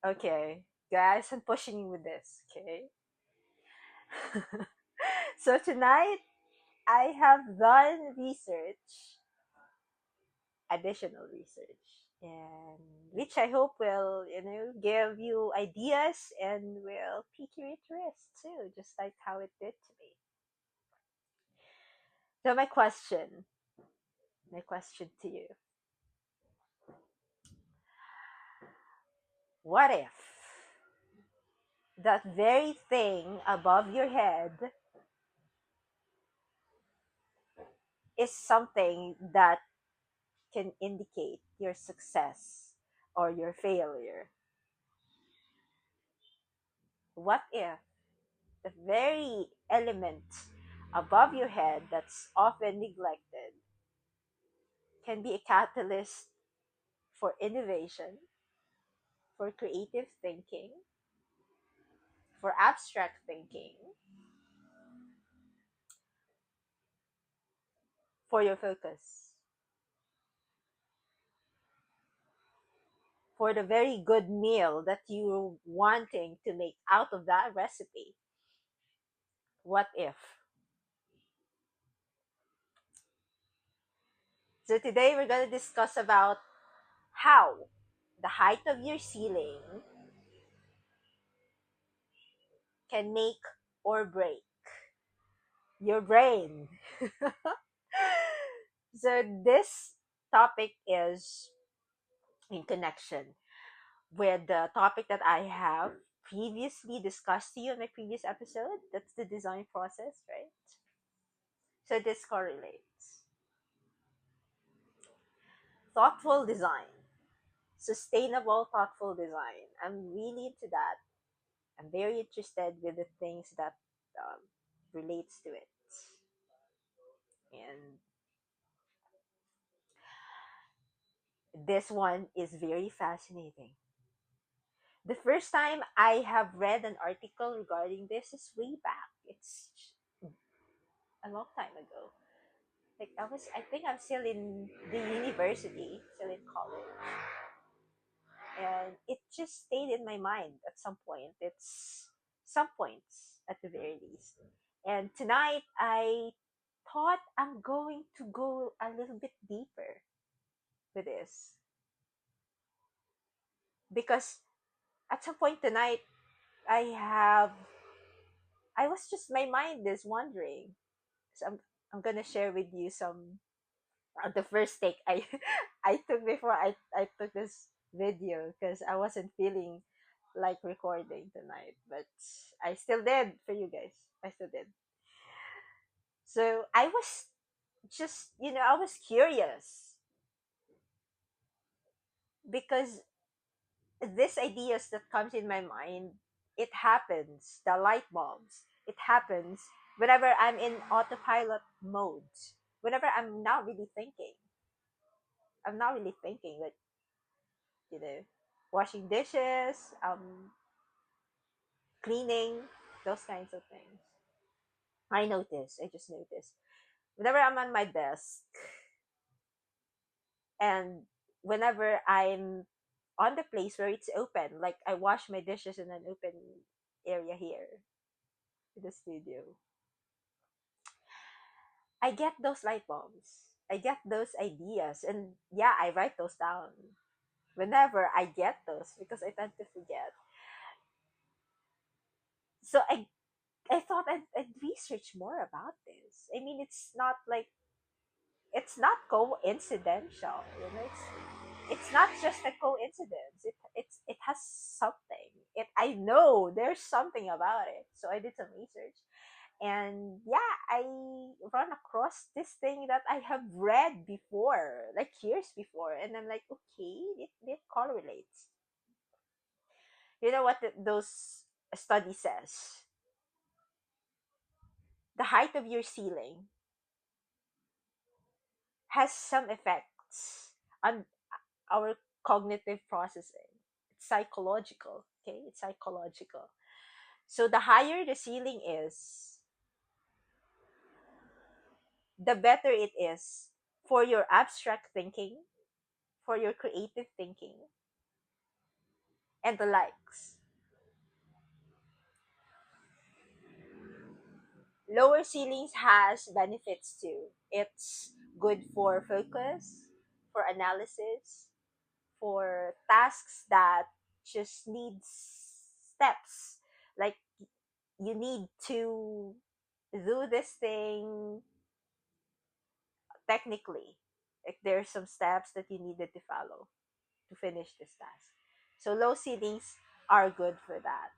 Okay, guys, I'm pushing you with this. Okay. So tonight I have done research, additional research, and which I hope will, give you ideas and will pique your interest too, just like how it did to me. So my question to you: what if that very thing above your head is something that can indicate your success or your failure? What if the very element above your head that's often neglected can be a catalyst for innovation, for creative thinking, for abstract thinking, for your focus, for the very good meal that you're wanting to make out of that recipe? What if? So today we're going to discuss about how the height of your ceiling can make or break your brain. So this topic is in connection with the topic that I have previously discussed to you in my previous episode. That's the design process, right? So this correlates. Thoughtful design, sustainable, thoughtful design. I'm really into that. I'm very interested with the things that um, relates to it, and this one is very fascinating. The first time I have read an article regarding this is way back. It's a long time ago. Like I think I'm still in the university, still in college, and it just stayed in my mind at some point. It's some points at the very least. And tonight I thought I'm going to go a little bit deeper with this because at some point tonight I have I was just my mind is wandering. So I'm gonna share with you some the first take I I took before I took this video because I wasn't feeling like recording tonight, but I still did for you guys. I still did. So I was just I was curious because these ideas that comes in my mind, it happens. The light bulbs. It happens whenever I'm in autopilot mode. Whenever I'm not really thinking. I'm not really thinking. Like you know, washing dishes, cleaning, those kinds of things. I notice. I just notice. Whenever I'm on my desk and whenever I'm on the place where it's open, like I wash my dishes in an open area here in the studio, I get those light bulbs. I get those ideas. And yeah, I write those down whenever I get those because I tend to forget. So I thought I'd research more about this. I mean, it's not coincidental. It's not just a coincidence. It has something. I know there's something about it. So I did some research, and yeah, I run across this thing that I have read before, like years before, and I'm like, okay, it correlates. You know what those study says? The height of your ceiling has some effects on our cognitive processing. It's psychological. Okay, it's psychological. So the higher the ceiling is, the better it is for your abstract thinking, for your creative thinking, and the likes. Lower ceilings has benefits too. It's good for focus, for analysis, for tasks that just need steps. Like you need to do this thing technically. Like there's some steps that you needed to follow to finish this task. So low ceilings are good for that.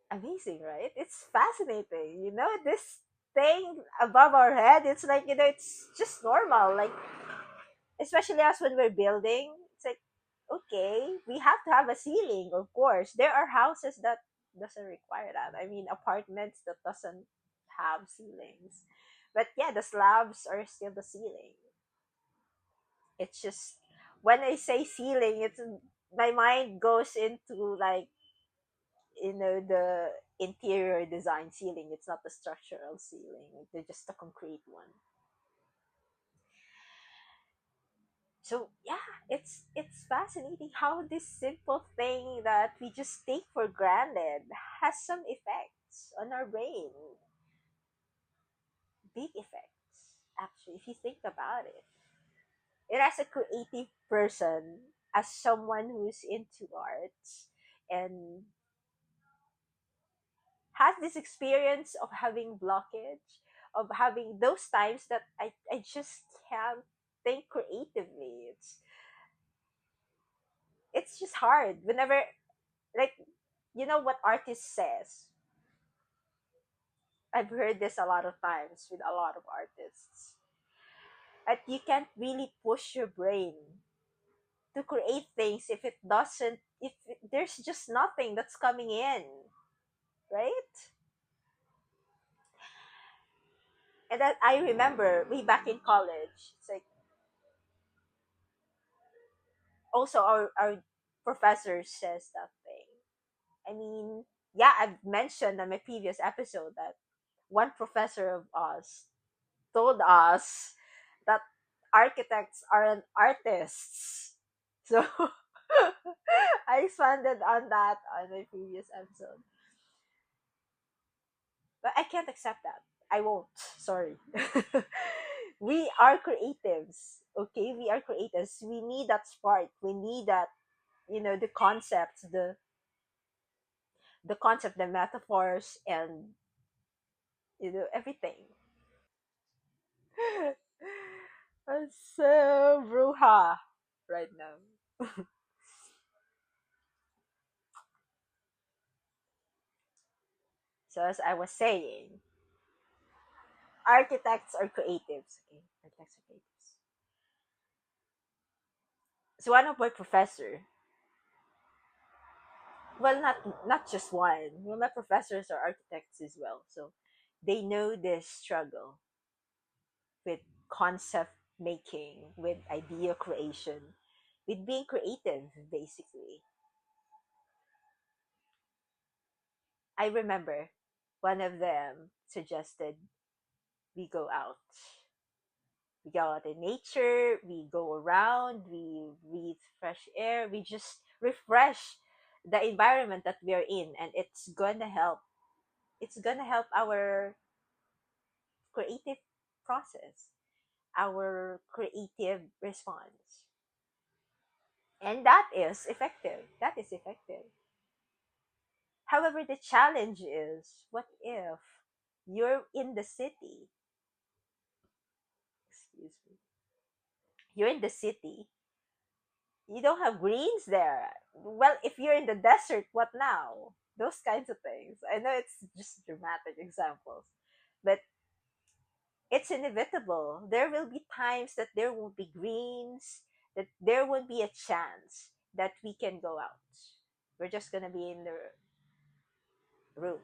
Amazing, right? It's fascinating. This thing above our head, it's like, it's just normal. Like, especially us when we're building, it's like, okay, we have to have a ceiling, of course. There are houses that doesn't require that. I mean, apartments that doesn't have ceilings. But yeah, the slabs are still the ceiling. It's just when I say ceiling, it's my mind goes into like the interior design ceiling. It's not the structural ceiling. They're just a concrete one. So yeah, it's fascinating how this simple thing that we just take for granted has some effects on our brain. Big effects, actually, if you think about it. And as a creative person, as someone who's into arts and has this experience of having blockage, of having those times that I just can't think creatively. It's just hard whenever, like, what artist says. I've heard this a lot of times with a lot of artists, that you can't really push your brain to create things if it doesn't if there's just nothing that's coming in, right? And that I remember way back in college. It's like, also our professor says that thing. I mean, yeah, I've mentioned on my previous episode that one professor of us told us that architects aren't artists. So I expanded on that on my previous episode. But I can't accept that. I won't. Sorry. We are creatives. Okay? We are creatives. We need that spark. We need that, the concepts, the metaphors, and everything. I'm so bruja right now. So as I was saying, architects are creatives. Okay, architects are creatives. So one of my professor, well, not just one. Well, my professors are architects as well, so they know this struggle with concept making, with idea creation, with being creative, basically. I remember one of them suggested we go out. We go out in nature, we go around, we breathe fresh air, we just refresh the environment that we are in, and it's gonna help. It's gonna help our creative process, our creative response. And that is effective. That is effective. However, the challenge is, what if you're in the city? Excuse me. You're in the city, you don't have greens there. Well, if you're in the desert, what now? Those kinds of things. I know it's just dramatic examples, but it's inevitable. There will be times that there won't be greens, that there won't be a chance that we can go out. We're just gonna be in the room,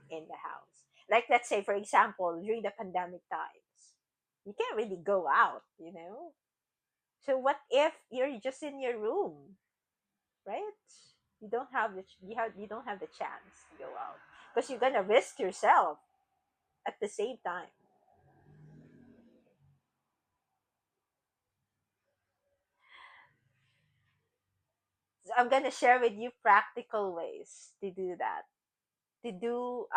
in the house. Like, let's say, for example, during the pandemic times, you can't really go out. So what if you're just in your room, right? You don't have the chance to go out because you're gonna risk yourself at the same time. So I'm gonna share with you practical ways to do that. To do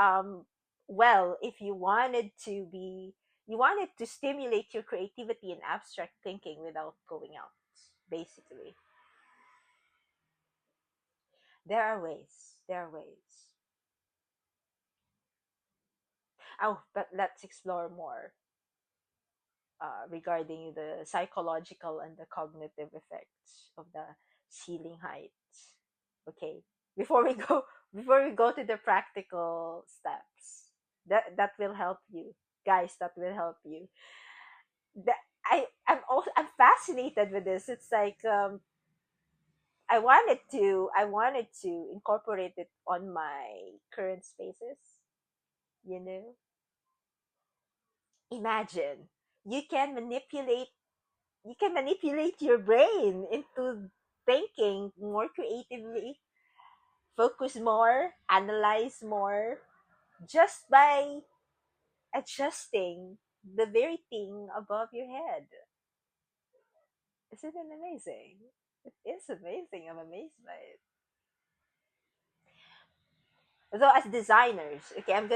well, if you wanted to stimulate your creativity and abstract thinking without going out. Basically, there are ways. There are ways. Oh, but let's explore more regarding the psychological and the cognitive effects of the ceiling heights. Okay, before we go, before we go to the practical steps, that will help you, guys. That will help you. I'm fascinated with this. It's like I wanted to incorporate it on my current spaces. You know, imagine you can manipulate your brain into thinking more creatively, focus more, analyze more, just by adjusting the very thing above your head. Isn't it amazing? It is amazing. I'm amazed by it. So as designers, okay, I'm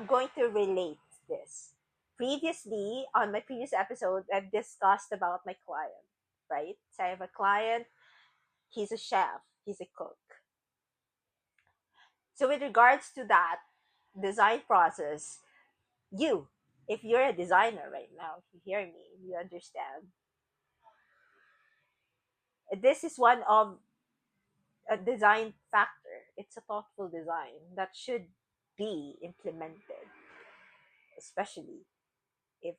going to relate this. Previously, on my previous episode, I've discussed about my client, right? So I have a client, he's a chef, he's a cook. So with regards to that design process, you, if you're a designer right now, if you hear me, you understand. This is one of a design factor. It's a thoughtful design that should be implemented, especially if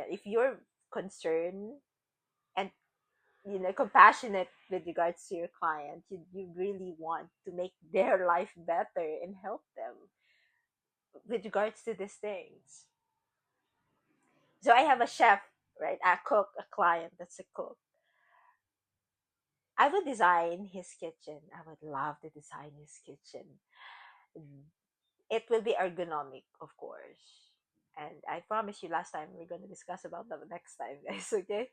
if you're concerned and compassionate with regards to your client, you really want to make their life better and help them with regards to these things. So I have a chef, right? A cook, a client that's a cook. I would design his kitchen. I would love to design his kitchen. It will be ergonomic, of course. And I promise you, last time we're going to discuss about that next time, guys. Okay.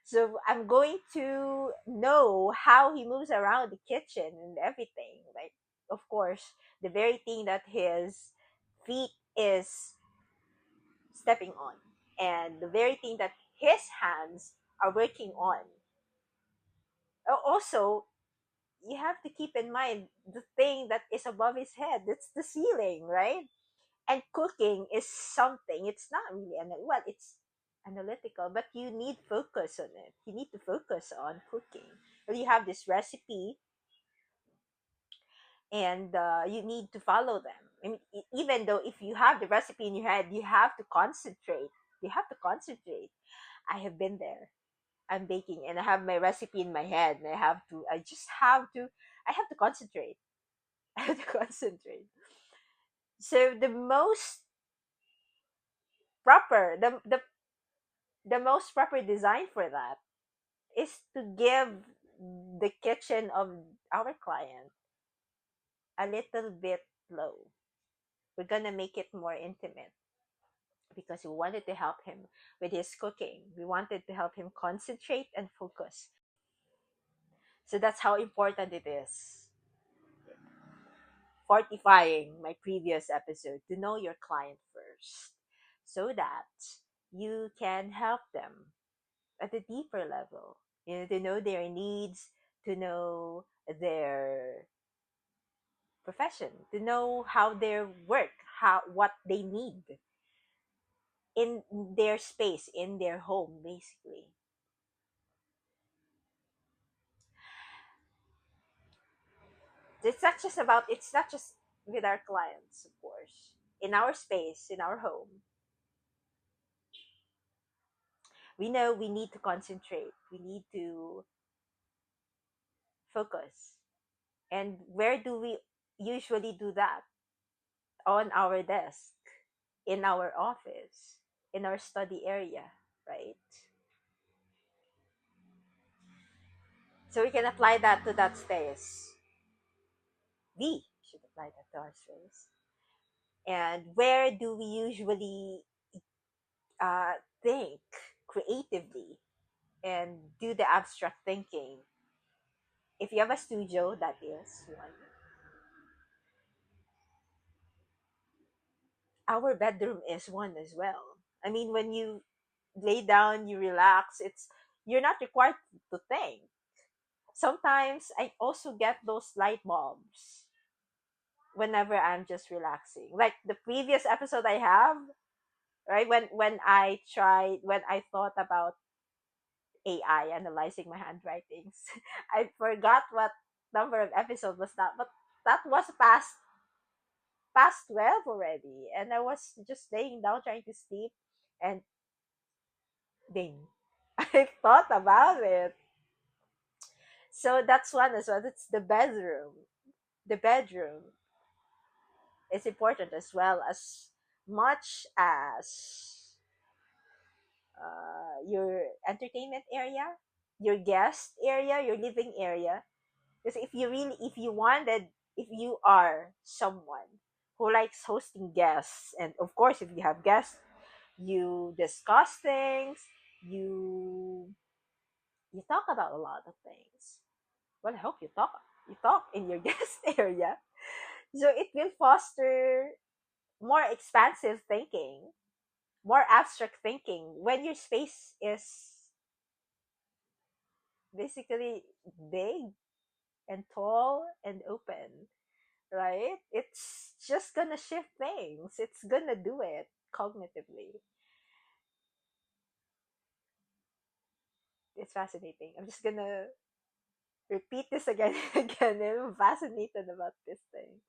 So I'm going to know how he moves around the kitchen and everything. Like, of course, the very thing that his feet is stepping on, and the very thing that his hands are working on. Also, you have to keep in mind the thing that is above his head. It's the ceiling, right? And cooking is something. It's not really it's analytical, but you need focus on it. You need to focus on cooking. Well, you have this recipe, and you need to follow them. I mean, even though if you have the recipe in your head, you have to concentrate. You have to concentrate. I have been there. I'm baking and I have my recipe in my head, and I have to concentrate. I have to concentrate. So proper the most proper design for that is to give the kitchen of our client a little bit low. We're gonna make it more intimate because we wanted to help him with his cooking. We wanted to help him concentrate and focus. So that's how important it is. Fortifying my previous episode, to know your client first so that you can help them at a deeper level. To know their needs, to know their profession, to know how their work, how what they need in their space, in their home, basically. It's not just with our clients, of course. In our space, in our home, we know we need to concentrate. We need to focus. And where do we usually do that? On our desk, in our office, in our study area, right? So we can apply that to that space. We should apply that to our space. And where do we usually uh, think creatively and do the abstract thinking? If you have a studio, that is one. Our bedroom is one as well. I mean, when you lay down, you relax. You're not required to think. Sometimes I also get those light bulbs whenever I'm just relaxing. Like the previous episode I have, right? When I thought about AI analyzing my handwritings, I forgot what number of episode was that, but that was past 12 already, and I was just laying down trying to sleep, and ding, I thought about it. So that's one as well. That's the bedroom. The bedroom is important as well, as much as your entertainment area, your guest area, your living area. Because if you wanted, if you are someone who likes hosting guests, and of course, if you have guests, you discuss things, you you talk about a lot of things. Well, I hope you talk in your guest area, so it will foster more expansive thinking, more abstract thinking when your space is basically big and tall and open, right? It's just gonna shift things. It's gonna do it cognitively. It's fascinating. I'm just gonna repeat this again and again. I'm fascinated about these things.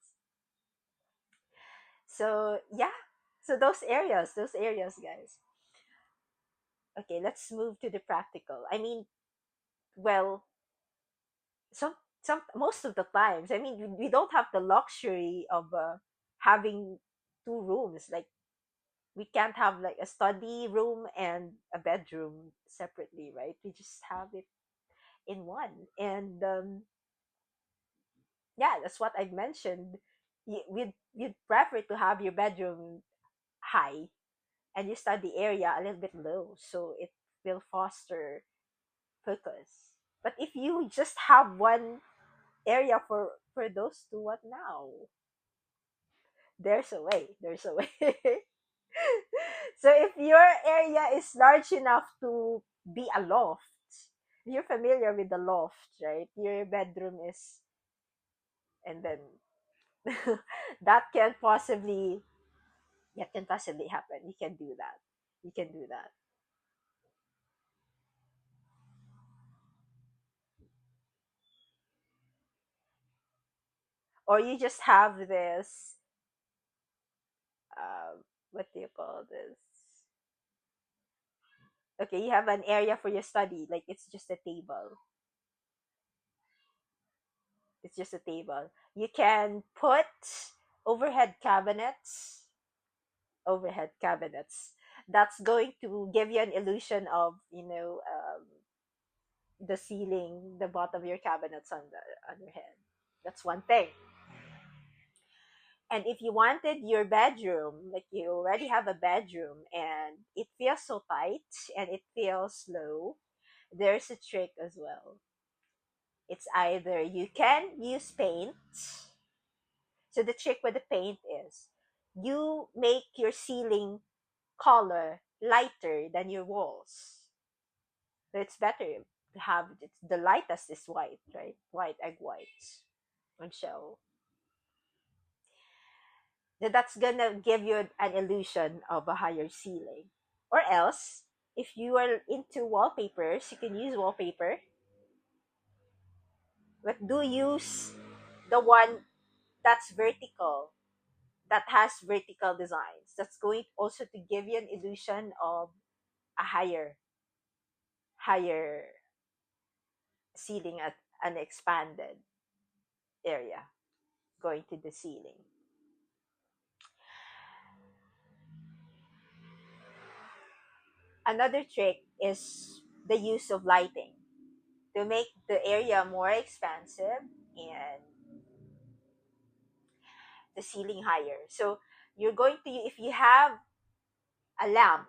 So yeah. So those areas, guys. Okay, let's move to the practical. I mean, well, some most of the times, I mean, we don't have the luxury of having two rooms. Like we can't have like a study room and a bedroom separately, right? We just have it in one. And yeah, that's what I mentioned. You'd prefer to have your bedroom high and your study area a little bit low, so it will foster focus. But if you just have one area for those two, what now? There's a way. There's a way. So if your area is large enough to be a loft, you're familiar with the loft, right? Your bedroom is, and then that can possibly happen. You can do that. You can do that. Or you just have this, what do you call this? Okay, you have an area for your study, like it's just a table. It's just a table. You can put overhead cabinets, overhead cabinets. That's going to give you an illusion of, the ceiling, the bottom of your cabinets on the on your head. That's one thing. And if you wanted your bedroom, like you already have a bedroom and it feels so tight and it feels low, there's a trick as well. It's either you can use paint. So the trick with the paint is you make your ceiling color lighter than your walls. So it's better to have the lightest is white, right? White, egg white, and shell. Then that's gonna give you an illusion of a higher ceiling. Or else, if you are into wallpapers, you can use wallpaper, but do use the one that's vertical, that has vertical designs. That's going also to give you an illusion of a higher ceiling at an expanded area going to the ceiling. Another trick is the use of lighting to make the area more expansive and the ceiling higher. So you're going to, if you have a lamp,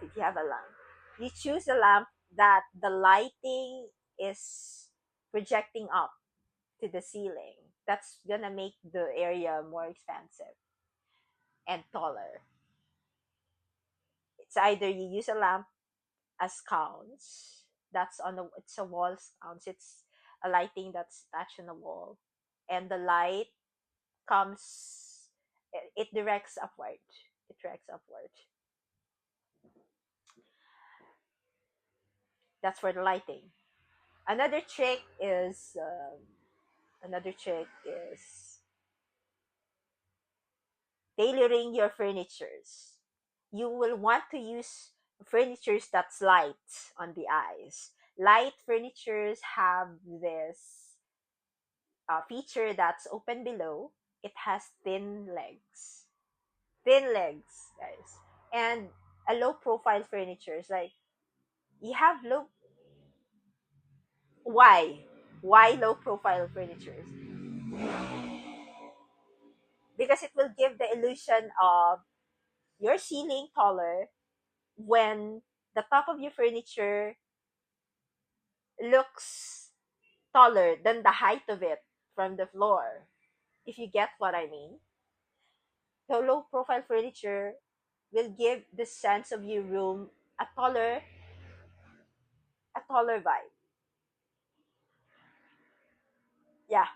if you have a lamp, you choose a lamp that the lighting is projecting up to the ceiling. That's gonna make the area more expansive and taller. It's either you use a lamp as counts. That's on the it's a wall counts. It's a lighting that's attached on the wall, and the light comes. It directs upward. It directs upward. That's for the lighting. Another trick is another trick is tailoring your furnitures. You will want to use furnitures that's light on the eyes. Light furnitures have this feature that's open below. It has thin legs, guys, and a low profile furniture is like you have low. Why low profile furnitures? Because it will give the illusion of your ceiling taller when the top of your furniture looks taller than the height of it from the floor. If you get what I mean. So low profile furniture will give the sense of your room a taller vibe. Yeah.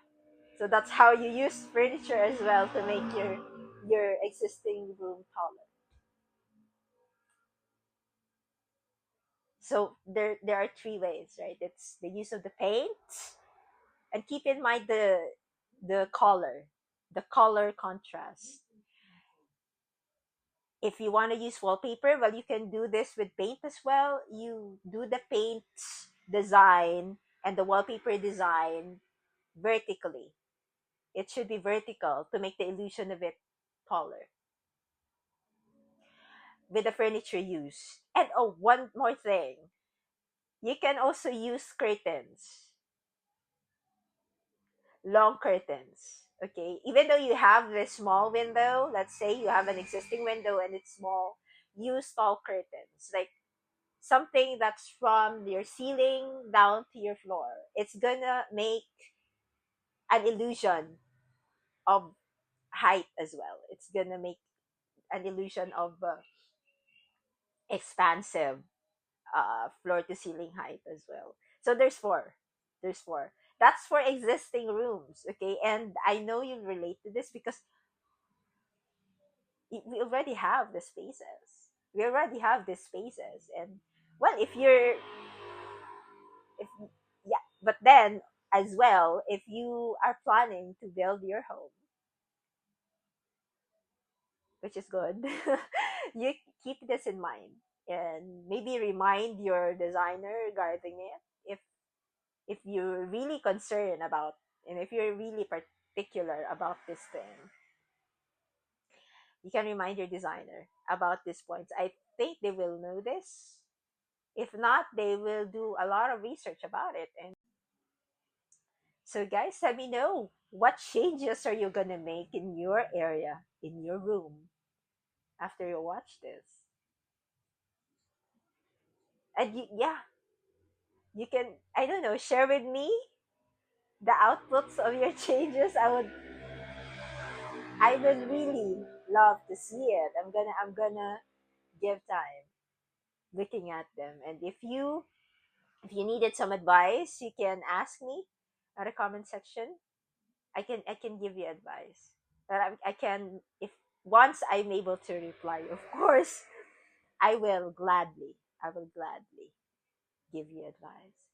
So that's how you use furniture as well to make your existing room taller. So there are three ways, right? It's the use of the paint, and keep in mind the color contrast. If you want to use wallpaper, well, you can do this with paint as well. You do the paint design and the wallpaper design vertically. It should be vertical to make the illusion of it taller with the furniture use. And oh, one more thing. You can also use curtains, long curtains. Okay, even though you have this small window, let's say you have an existing window and it's small, use tall curtains, like something that's from your ceiling down to your floor. It's gonna make an illusion of height as well. It's gonna make an illusion of expansive floor to ceiling height as well. So there's four. There's four. That's for existing rooms, okay? And I know you relate to this because we already have the spaces. We already have the spaces, and well, if yeah, but then as well, if you are planning to build your home, which is good, you keep this in mind and maybe remind your designer regarding it if you're really concerned about and if you're really particular about this thing. You can remind your designer about these points. I think they will know this. If not, they will do a lot of research about it. And so, guys, let me know what changes are you gonna make in your area, in your room, after you watch this. And yeah, you can, I don't know, share with me the outputs of your changes. I would really love to see it. I'm gonna give time looking at them. And if you needed some advice, you can ask me at the comment section. I can give you advice. But I can if once I'm able to reply, of course, I will gladly give you advice.